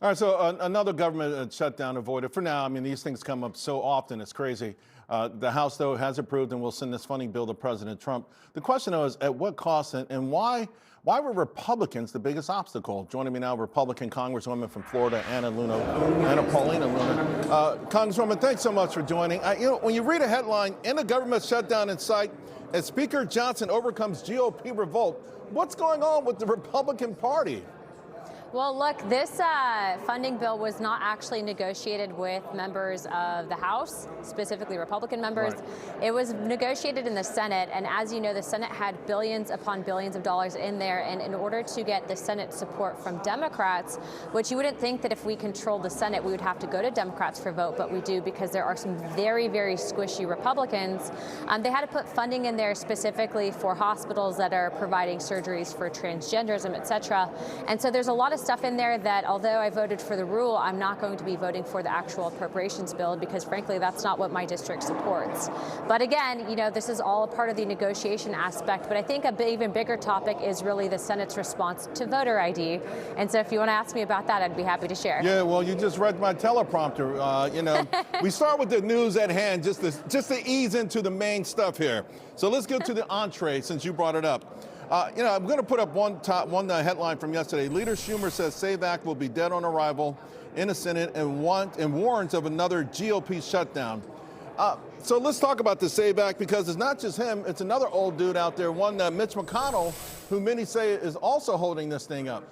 All right, so another government shutdown avoided for now. I mean, these things come up so often, it's crazy. The House, though, has approved and will send this funding bill to President Trump. The question, though, is at what cost and why were Republicans the biggest obstacle? Joining me now, Republican Congresswoman from Florida, Paulina Luna. Congresswoman, thanks so much for joining. When you read a headline, in a government shutdown in sight, as Speaker Johnson overcomes GOP revolt, what's going on with the Republican Party? Well, look, this funding bill was not actually negotiated with members of the House, specifically Republican members. Right. It was negotiated in the Senate, and as you know, the Senate had billions upon billions of dollars in there, and in order to get the Senate support from Democrats, which you wouldn't think that if we controlled the Senate, we would have to go to Democrats for vote, but we do because there are some very, very squishy Republicans. They had to put funding in there specifically for hospitals that are providing surgeries for transgenderism, et cetera. And so there's a lot of stuff in there that, although I voted for the rule, I'm not going to be voting for the actual appropriations bill because, frankly, that's not what my district supports. But again, this is all a part of the negotiation aspect. But I think even bigger topic is really the Senate's response to voter ID. And so if you want to ask me about that, I'd be happy to share. Yeah, well, you just read my teleprompter. We start with the news at hand just to ease into the main stuff here. So let's get to the entree since you brought it up. I'm going to put up one headline from yesterday. Leader Schumer says SAVE Act will be dead on arrival in the Senate and warns of another GOP shutdown. So let's talk about the SAVE Act because it's not just him. It's another old dude out there, Mitch McConnell, who many say is also holding this thing up.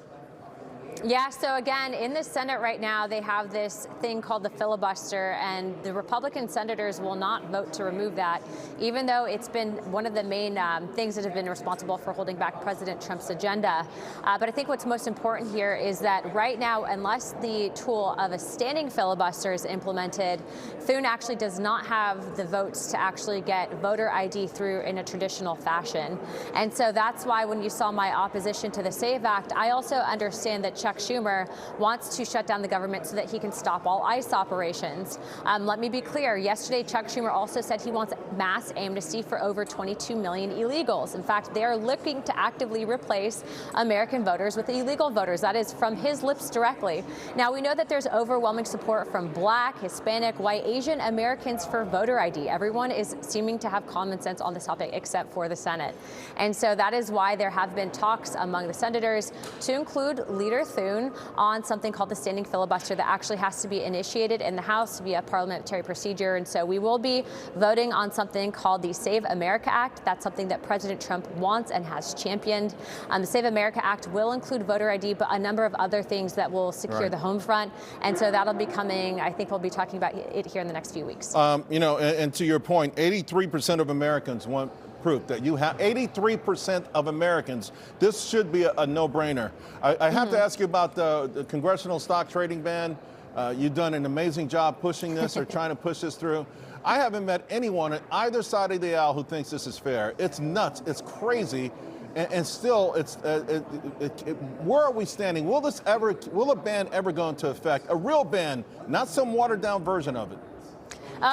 Yeah, so again, in the Senate right now, they have this thing called the filibuster, and the Republican senators will not vote to remove that, even though it's been one of the main things that have been responsible for holding back President Trump's agenda. But I think what's most important here is that right now, unless the tool of a standing filibuster is implemented, Thune actually does not have the votes to actually get voter ID through in a traditional fashion. And so that's why when you saw my opposition to the SAVE Act, I also understand that Chuck Schumer wants to shut down the government so that he can stop all ICE operations. Let me be clear. Yesterday, Chuck Schumer also said he wants mass amnesty for over 22 million illegals. In fact, they are looking to actively replace American voters with illegal voters. That is from his lips directly. Now, we know that there's overwhelming support from Black, Hispanic, white, Asian Americans for voter ID. Everyone is seeming to have common sense on this topic except for the Senate. And so that is why there have been talks among the senators to include Leader Thune on something called the standing filibuster that actually has to be initiated in the House via parliamentary procedure. And so we will be voting on something called the Save America Act. That's something that President Trump wants and has championed. The Save America Act will include voter ID, but a number of other things that will secure the home front. And so that'll be coming. I think we'll be talking about it here in the next few weeks. And to your point, 83% of Americans want proof that you have 83% of Americans. This should be a no-brainer. I have to ask you about the congressional stock trading ban. You've done an amazing job pushing this or trying to push this through. I haven't met anyone on either side of the aisle who thinks this is fair. It's nuts. It's crazy. And still, where are we standing? Will a ban ever go into effect? A real ban, not some watered-down version of it.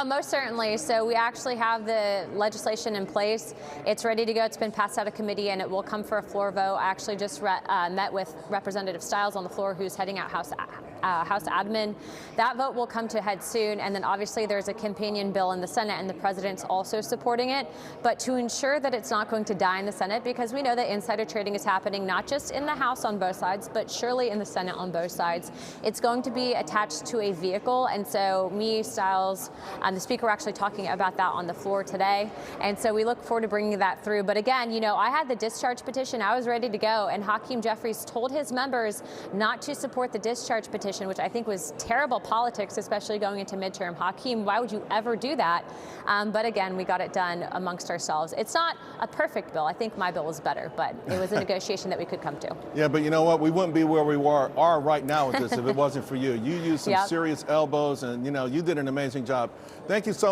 Most certainly. So we actually have the legislation in place. It's ready to go. It's been passed out of committee, and it will come for a floor vote. I actually just met with Representative Stiles on the floor, who's heading out House admin. That vote will come to a head soon, and then obviously there's a companion bill in the Senate, and the president's also supporting it. But to ensure that it's not going to die in the Senate, because we know that insider trading is happening not just in the House on both sides, but surely in the Senate on both sides, it's going to be attached to a vehicle. And so me, Stiles, the Speaker, were actually talking about that on the floor today. And so we look forward to bringing that through. But again, I had the discharge petition. I was ready to go. And Hakeem Jeffries told his members not to support the discharge petition, which I think was terrible politics, especially going into midterm. Hakeem, why would you ever do that? But again, we got it done amongst ourselves. It's not a perfect bill. I think my bill was better, but it was a negotiation that we could come to. Yeah, but you know what? We wouldn't be where we are right now with this if it wasn't for you. You used some serious elbows, and you did an amazing job. Thank you so much.